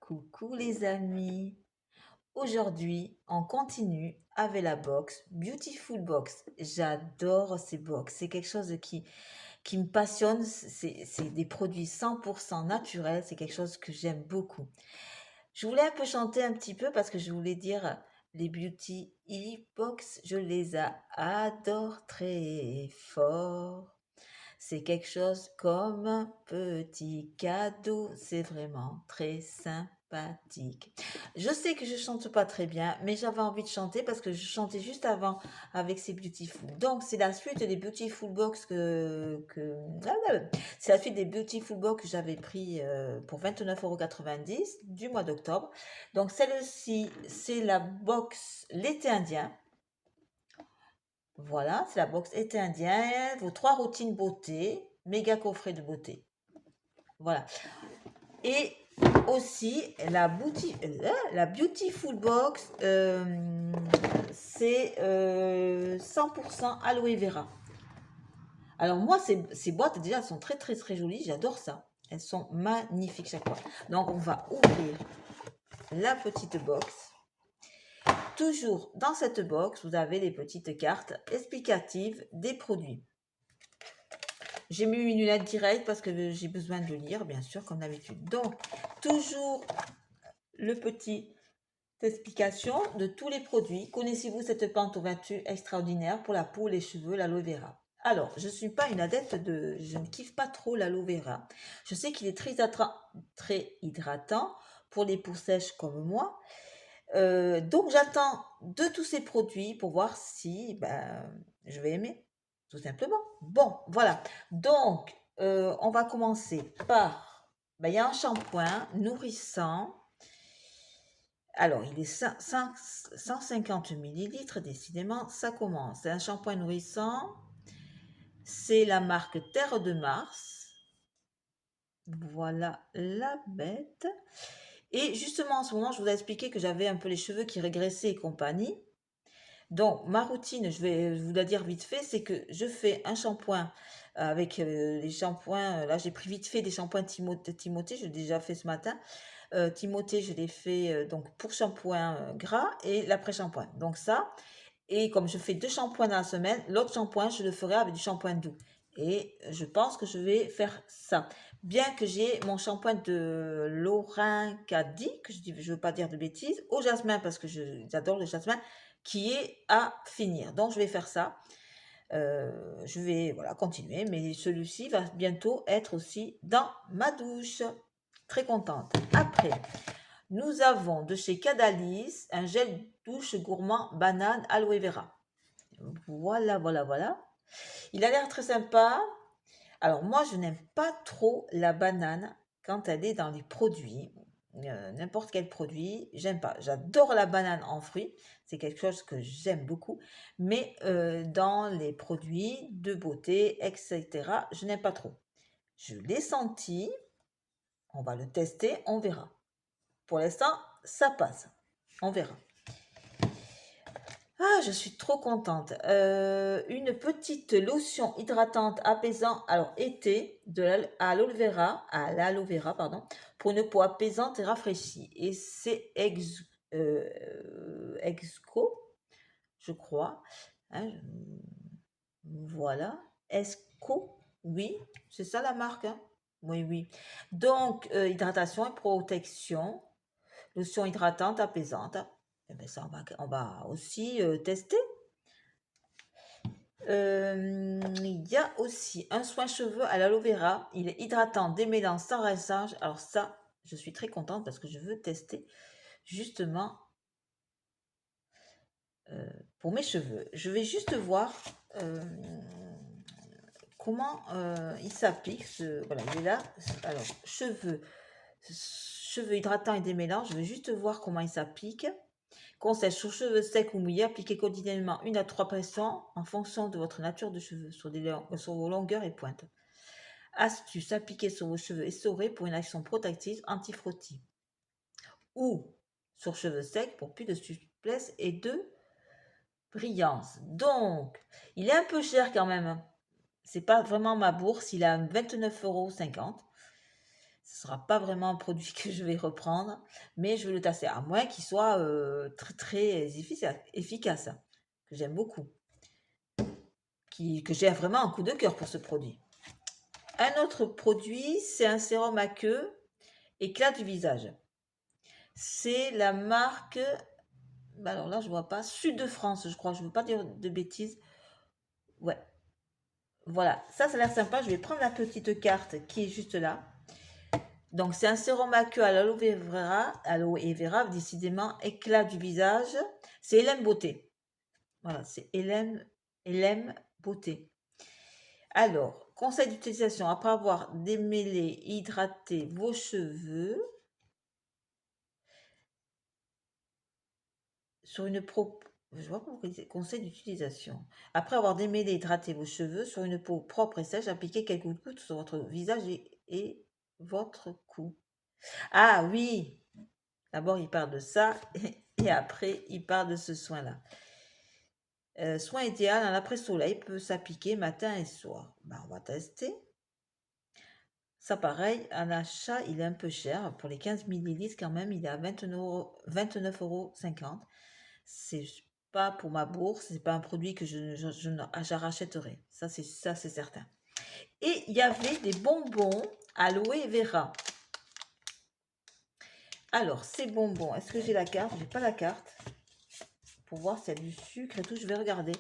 Coucou les amis. Aujourd'hui, on continue avec la box Beautiful Box. J'adore ces box. C'est quelque chose qui me passionne. C'est des produits 100% naturels. C'est quelque chose que j'aime beaucoup. Je voulais un peu chanter un petit peu parce que je voulais dire les Beauty e-box, je les adore très fort. C'est quelque chose comme un petit cadeau. C'est vraiment très sympathique. Je sais que je chante pas très bien, mais j'avais envie de chanter parce que je chantais juste avant avec ces Beautiful. Donc, c'est la suite des Beautiful Box c'est la suite des Beautiful Box que j'avais pris pour 29,90 € du mois d'octobre. Donc, celle-ci, c'est la box l'été indien. Voilà, c'est la box été indien, vos 3 routines beauté, méga coffret de beauté. Voilà. Et aussi la Beautiful Box, c'est 100% aloe vera. Alors moi, ces boîtes déjà, elles sont très très très jolies, j'adore ça. Elles sont magnifiques chaque fois. Donc on va ouvrir la petite box. Toujours dans cette box, vous avez les petites cartes explicatives des produits. J'ai mis une lunette directe parce que j'ai besoin de lire, bien sûr, comme d'habitude. Donc, toujours le petit explication de tous les produits. Connaissez-vous cette plante aux vertus extraordinaires pour la peau, les cheveux, l'aloe vera? Alors, je ne suis pas une adepte de... Je ne kiffe pas trop l'aloe vera. Je sais qu'il est très hydratant pour les peaux sèches comme moi. Donc, j'attends de tous ces produits pour voir si je vais aimer, tout simplement. Bon, voilà. Donc, on va commencer par... il y a un shampoing nourrissant. Alors, il est 150 millilitres, décidément, ça commence. C'est un shampoing nourrissant. C'est la marque Terre de Mars. Voilà la bête. Et justement, en ce moment, je vous ai expliqué que j'avais un peu les cheveux qui régressaient et compagnie. Donc, ma routine, je vais vous la dire vite fait, c'est que je fais un shampoing avec les shampoings. Là, j'ai pris vite fait des shampoings Timothée, je l'ai déjà fait ce matin. Timothée, je l'ai fait donc pour shampoing gras et l'après-shampoing. Donc ça, et comme je fais 2 shampoings dans la semaine, l'autre shampoing, je le ferai avec du shampoing doux. Et je pense que je vais faire ça. Bien que j'ai mon shampoing de Laurent Caddy, que je ne veux pas dire de bêtises, au jasmin, parce que j'adore le jasmin, qui est à finir. Donc, je vais faire ça. Je vais voilà, continuer, mais celui-ci va bientôt être aussi dans ma douche. Très contente. Après, nous avons de chez Cadalis un gel douche gourmand banane aloe vera. Voilà, voilà, voilà. Il a l'air très sympa. Alors moi, je n'aime pas trop la banane quand elle est dans les produits. N'importe quel produit, j'aime pas. J'adore la banane en fruits, c'est quelque chose que j'aime beaucoup. Mais dans les produits de beauté, etc., je n'aime pas trop. Je l'ai senti, on va le tester, on verra. Pour l'instant, ça passe. On verra. Ah, je suis trop contente. Une petite lotion hydratante apaisante, alors été, à l'aloe vera, pardon, pour une peau apaisante et rafraîchie. Et c'est Exco, je crois. Hein, voilà. Esco, oui, c'est ça la marque. Hein. Oui, oui. Donc, hydratation et protection. Lotion hydratante apaisante. Eh bien, ça, on va aussi tester. Il y a aussi un soin cheveux à l'aloe vera. Il est hydratant, démêlant, sans rinçage. Alors ça, je suis très contente parce que je veux tester justement pour mes cheveux. Je vais juste voir comment il s'applique. Voilà, il est là. Alors, cheveux hydratants et démêlants. Je vais juste voir comment il s'applique. Conseil sur cheveux secs ou mouillés, appliquez quotidiennement 1 à 3 pressions en fonction de votre nature de cheveux sur vos longueurs et pointes. Astuce, appliquez sur vos cheveux essorés pour une action protectrice anti-frottis. Ou sur cheveux secs pour plus de souplesse et de brillance. Donc, il est un peu cher quand même. C'est pas vraiment ma bourse, il a 29,50 €. Ce sera pas vraiment un produit que je vais reprendre, mais je vais le tester, à moins qu'il soit très très efficace, que j'aime beaucoup, que j'ai vraiment un coup de cœur pour ce produit. Un autre produit, c'est un sérum à queue éclat du visage. C'est la marque, alors là je vois pas, Sud de France, je crois, je ne veux pas dire de bêtises. Ouais, voilà, ça a l'air sympa. Je vais prendre la petite carte qui est juste là. Donc c'est un sérum à queue à l'aloe vera, décidément éclat du visage. C'est Hélène Beauté. Voilà, c'est Hélène Beauté. Alors, conseil d'utilisation, après avoir démêlé et hydraté vos cheveux, sur une peau, je vois pas pourquoi il dit conseil d'utilisation. Après avoir démêlé et hydraté vos cheveux, sur une peau propre et sèche, appliquez quelques gouttes sur votre visage et votre cou. Ah oui, d'abord il parle de ça et après il parle de ce soin-là. Soin idéal, un après-soleil peut s'appliquer matin et soir. Ben, on va tester. Ça pareil, un achat, il est un peu cher. Pour les 15 millilitres quand même, il est à 29,50 €. C'est pas pour ma bourse, c'est pas un produit que je rachèterai. Ça, c'est certain. Et il y avait des bonbons aloe vera. Alors, ces bonbons, est-ce que j'ai la carte? J'ai pas la carte. Pour voir s'il y a du sucre et tout, je vais regarder.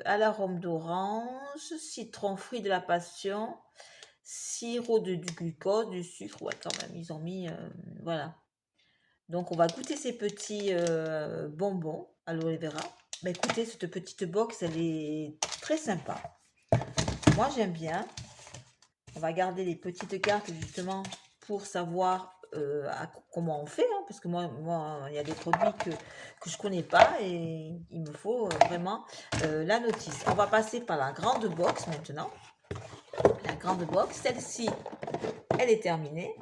À l'arôme d'orange, citron, fruit de la passion, sirop du glucose, du sucre. Ouais, quand même, ils ont mis... voilà. Donc, on va goûter ces petits bonbons aloe vera. Mais écoutez, cette petite box, elle est très sympa. Moi, j'aime bien. On va garder les petites cartes, justement, pour savoir comment on fait. Hein, parce que moi, il y a des produits que je connais pas et il me faut vraiment la notice. On va passer par la grande box maintenant. La grande box, celle-ci, elle est terminée.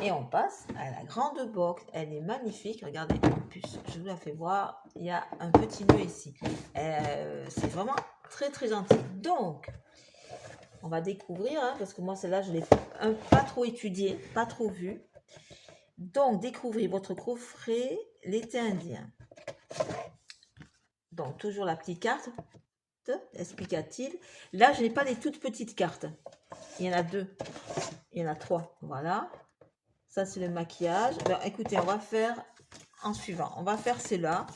Et on passe à la grande box. Elle est magnifique. Regardez, en plus, je vous la fais voir. Il y a un petit nœud ici. C'est vraiment très, très gentil. Donc, on va découvrir, hein, parce que moi, celle-là, je ne l'ai pas trop étudiée, pas trop vue. Donc, découvrir votre coffret, l'été indien. Donc, toujours la petite carte explicative. Là, je n'ai pas les toutes petites cartes. Il y en a 2. Il y en a 3. Voilà. Ça, c'est le maquillage. Alors, écoutez, on va faire en suivant. On va faire celle-là.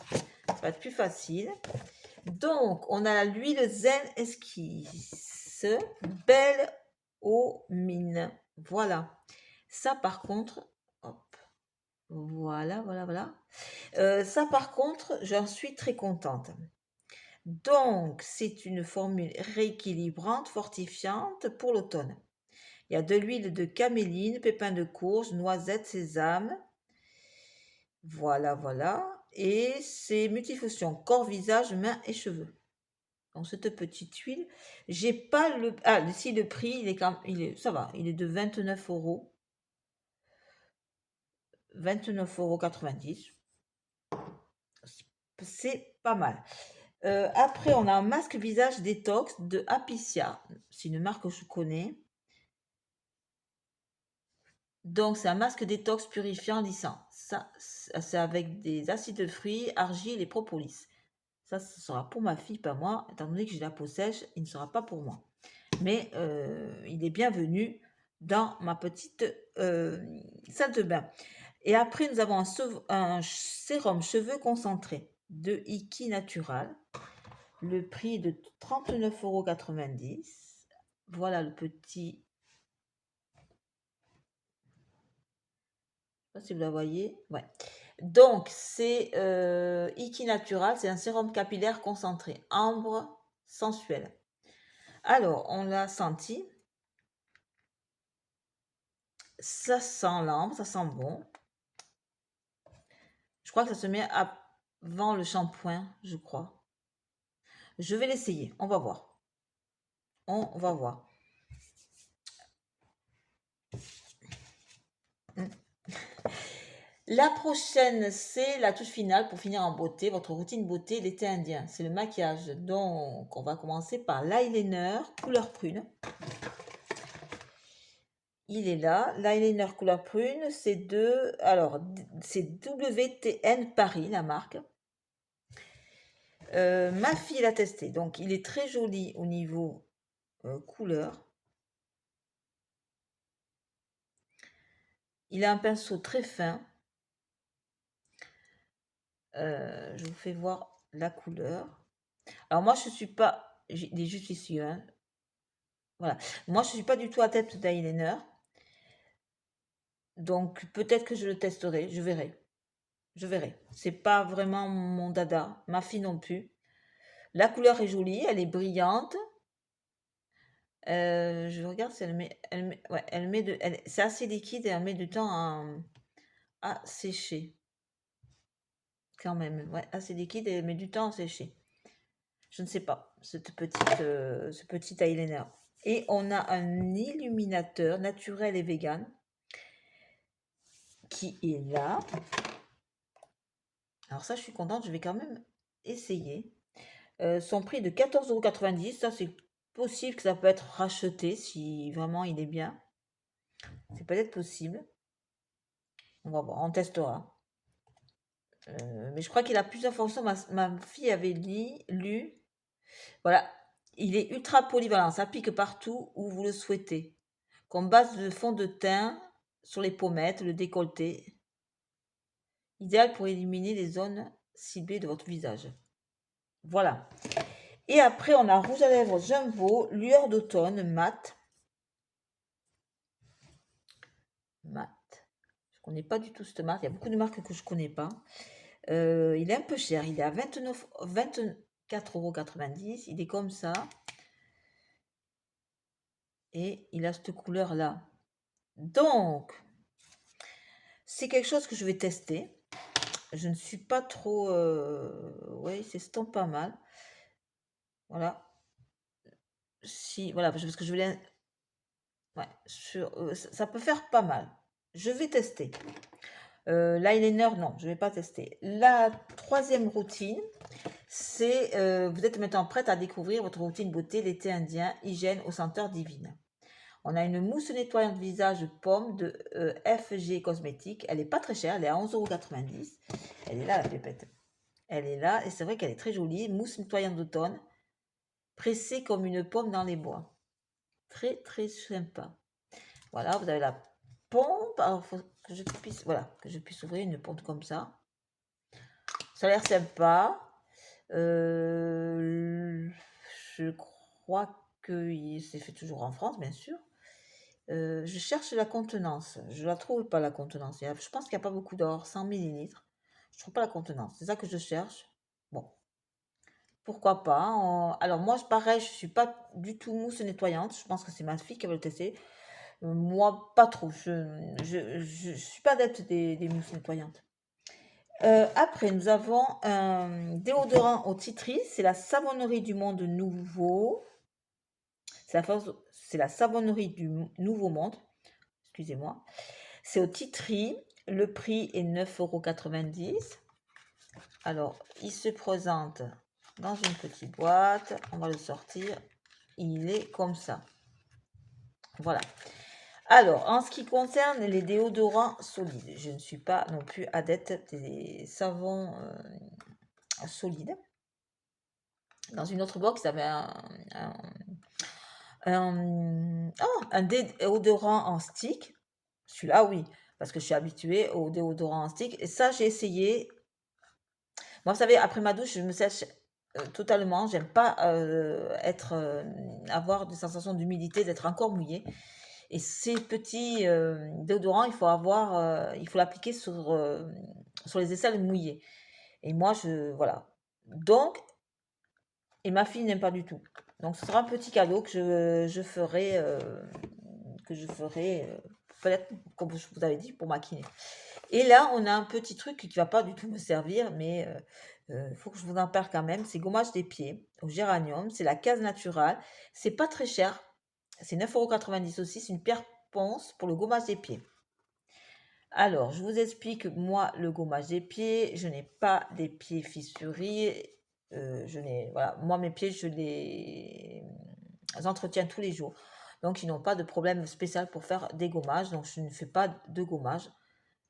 Ça va être plus facile. Donc, on a l'huile Zen Esquisse. Belle aux mines. Voilà. Ça, par contre, hop. Voilà. Ça, par contre, j'en suis très contente. Donc, c'est une formule rééquilibrante, fortifiante pour l'automne. Il y a de l'huile de caméline, pépins de courge, noisettes, sésame. Voilà. Et c'est multifonction, corps, visage, mains et cheveux. Donc, cette petite huile, j'ai pas le... Ah, si le prix, ça va, il est de 29 €. 29,90 €. C'est pas mal. Après, on a un masque visage détox de Apicia. C'est une marque que je connais. Donc, c'est un masque détox purifiant lissant. Ça, c'est avec des acides de fruits, argile et propolis. Ça, ce sera pour ma fille, pas moi. Étant donné que j'ai la peau sèche, il ne sera pas pour moi. Mais il est bienvenu dans ma petite salle de bain. Et après, nous avons un sérum cheveux concentré de Iki Natural. Le prix de 39,90 €. Voilà le petit. Je ne sais pas si vous la voyez. Ouais. Donc, c'est Iki Natural. C'est un sérum capillaire concentré. Ambre sensuelle. Alors, on l'a senti. Ça sent l'ambre, ça sent bon. Je crois que ça se met avant le shampoing, je crois. Je vais l'essayer. On va voir. On va voir. La prochaine, c'est la touche finale pour finir en beauté, votre routine beauté l'été indien. C'est le maquillage. Donc, on va commencer par l'eyeliner couleur prune. il est là. L'eyeliner couleur prune, c'est de... Alors, c'est WTN Paris, la marque. Ma fille l'a testé, donc il est très joli au niveau couleur. Il a un pinceau très fin. Je vous fais voir la couleur. Alors moi, je suis pas... Il est juste ici, hein. Voilà. Moi, je suis pas du tout adepte d'eyeliner. Donc, peut-être que je le testerai. Je verrai. Je verrai. C'est pas vraiment mon dada. Ma fille non plus. La couleur est jolie. Elle est brillante. Je regarde si ouais, c'est assez liquide et elle met du temps à sécher. Quand même. Ouais, assez liquide et elle met du temps à sécher. Je ne sais pas, ce petit eyeliner. Et on a un illuminateur naturel et vegan qui est là. Alors ça, je suis contente, je vais quand même essayer. Son prix de 14,90 €. Ça, c'est possible que ça peut être racheté si vraiment il est bien. C'est peut-être possible. On va voir, on testera. Mais je crois qu'il a plusieurs fonctions. Ma fille avait lu. Voilà, il est ultra polyvalent. Ça pique partout où vous le souhaitez. Comme base de fond de teint sur les pommettes, le décolleté. Idéal pour éliminer les zones ciblées de votre visage. Voilà. Et après, on a rouge à lèvres Jumbo, lueur d'automne, mat. Mat. Je ne connais pas du tout cette marque. Il y a beaucoup de marques que je ne connais pas. Il est un peu cher. Il est à 24,90 €. Il est comme ça. Et il a cette couleur-là. Donc, c'est quelque chose que je vais tester. Je ne suis pas trop... ouais, il s'estompe pas mal. Voilà. Si, voilà, parce que je voulais... Ouais, ça peut faire pas mal. Je vais tester. L'eyeliner, non, je ne vais pas tester. La troisième routine, c'est... vous êtes maintenant prête à découvrir votre routine beauté, l'été indien, hygiène aux senteurs divines. On a une mousse nettoyante visage pomme de FG Cosmétiques. Elle n'est pas très chère, elle est à 11,90 €. Elle est là, la pépette. Elle est là, et c'est vrai qu'elle est très jolie. Mousse nettoyante d'automne, pressée comme une pomme dans les bois. Très, très sympa. Voilà, vous avez la pompe. Alors, il faut que je puisse, voilà, que je puisse ouvrir une pompe comme ça. Ça a l'air sympa. Je crois que c'est fait toujours en France, bien sûr. Je cherche la contenance. Je la trouve pas, la contenance. Je pense qu'il n'y a pas beaucoup d'or, 100 ml. Je trouve pas la contenance. C'est ça que je cherche. Bon, pourquoi pas. Alors moi, pareil, je suis pas du tout mousse nettoyante. Je pense que c'est ma fille qui va le tester. Moi, pas trop. Je suis pas adepte des mousses nettoyantes. Après, nous avons un déodorant au titri. C'est la savonnerie du monde nouveau. C'est la savonnerie du Nouveau Monde. Excusez-moi. C'est au titri. Le prix est 9,90 €. Alors, il se présente dans une petite boîte. On va le sortir. Il est comme ça. Voilà. Alors, en ce qui concerne les déodorants solides, je ne suis pas non plus adepte des savons solides. Dans une autre box, il y avait un déodorant en stick. Celui-là, oui, parce que je suis habituée au déodorant en stick. Et ça, j'ai essayé. Moi, vous savez, après ma douche, je me sèche totalement. J'aime pas avoir des sensations d'humidité, d'être encore mouillée. Et ces petits déodorants, il faut l'appliquer sur les aisselles mouillées. Et moi, voilà. Donc, et ma fille n'aime pas du tout. Donc, ce sera un petit cadeau que je ferai, peut-être, comme je vous avais dit, pour ma kiné. Et là, on a un petit truc qui ne va pas du tout me servir, mais il faut que je vous en parle quand même. C'est gommage des pieds au géranium. C'est la case naturelle. C'est pas très cher. C'est 9,90 € aussi. C'est une pierre ponce pour le gommage des pieds. Alors, je vous explique, moi, le gommage des pieds. Je n'ai pas des pieds fissurés. Voilà, moi, mes pieds, je les entretiens tous les jours. Donc, ils n'ont pas de problème spécial pour faire des gommages. Donc, je ne fais pas de gommage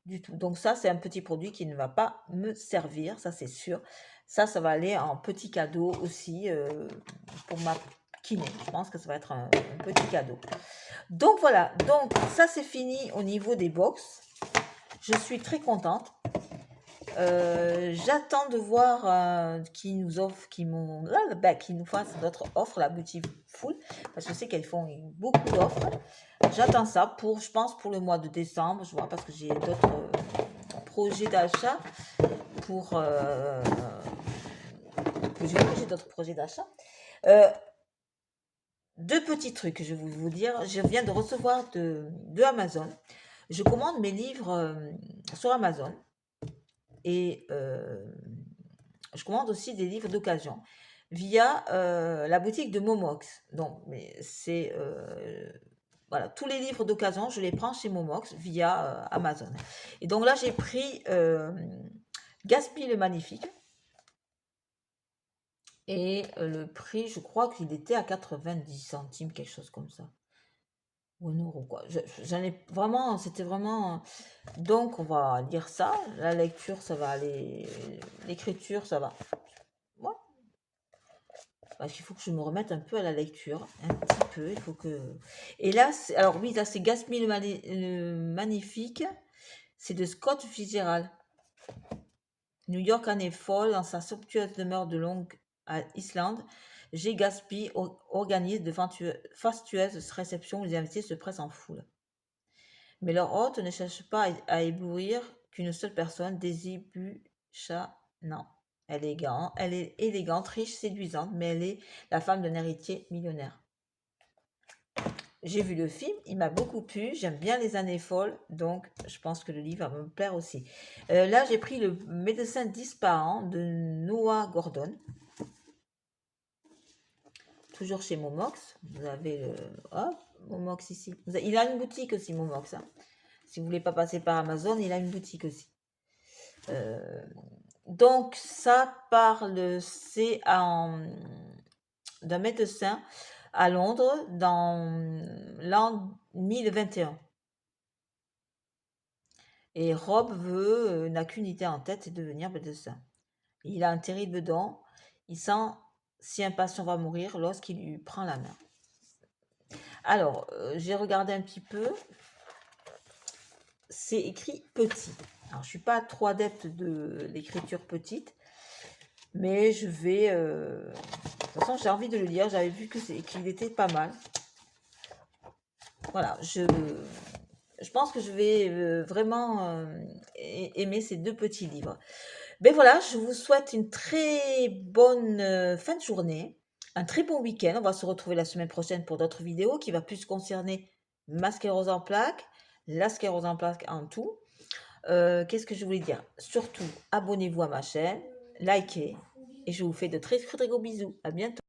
du tout. Donc, ça, c'est un petit produit qui ne va pas me servir, ça, c'est sûr. Ça va aller en petit cadeau aussi pour ma kiné. Je pense que ça va être un petit cadeau. Donc, voilà. Donc, ça, c'est fini au niveau des box. Je suis très contente. J'attends de voir qui nous offre, qui nous fasse notre offre, la boutique full, parce que je sais qu'elles font beaucoup d'offres. J'attends ça pour, je pense, pour le mois de décembre, je vois, parce que j'ai d'autres projets d'achat j'ai d'autres projets d'achat. Deux petits trucs que je vais vous dire. Je viens de recevoir de Amazon. Je commande mes livres sur Amazon. Et je commande aussi des livres d'occasion via la boutique de Momox. Donc, mais c'est voilà, tous les livres d'occasion, je les prends chez Momox via Amazon. Et donc là, j'ai pris Gatsby le Magnifique. Et le prix, je crois qu'il était à 90 centimes, quelque chose comme ça. Ou un euro, quoi. J'en ai vraiment, c'était vraiment. Donc, on va lire ça. La lecture, ça va aller. L'écriture, ça va. Ouais. Parce qu'il faut que je me remette un peu à la lecture. Un petit peu. Il faut que. Et là, alors oui, là, c'est Gatsby le Magnifique. C'est de Scott Fitzgerald. New York année folle, dans sa somptueuse demeure de Long Island, G. Gatsby organise de fastueuses réceptions où les invités se pressent en foule. Mais leur hôte ne cherche pas à éblouir qu'une seule personne, Daisy Buchanan. Elle est élégante, riche, séduisante, mais elle est la femme d'un héritier millionnaire. J'ai vu le film, il m'a beaucoup plu, j'aime bien les années folles, donc je pense que le livre va me plaire aussi. Là, j'ai pris Le médecin disparant de Noah Gordon. Toujours chez Momox. Vous avez le... Hop, Momox ici. Il a une boutique aussi, Momox. Hein. Si vous voulez pas passer par Amazon, il a une boutique aussi. Donc, ça parle, c'est d'un médecin à Londres dans l'an 1021. Et Rob n'a qu'une idée en tête, c'est devenir médecin. Il a un terrible don. Il sent si un patient va mourir lorsqu'il lui prend la main. Alors, j'ai regardé un petit peu. C'est écrit petit. Alors, je ne suis pas trop adepte de l'écriture petite, mais je vais... de toute façon, j'ai envie de le lire. J'avais vu qu'il était pas mal. Voilà, je pense que je vais vraiment aimer ces deux petits livres. Ben voilà, je vous souhaite une très bonne fin de journée, un très bon week-end. On va se retrouver la semaine prochaine pour d'autres vidéos qui va plus concerner ma sclérose en plaques, la sclérose en plaques en tout. Qu'est-ce que je voulais dire? Surtout, abonnez-vous à ma chaîne, likez, et je vous fais de très très gros bisous. À bientôt.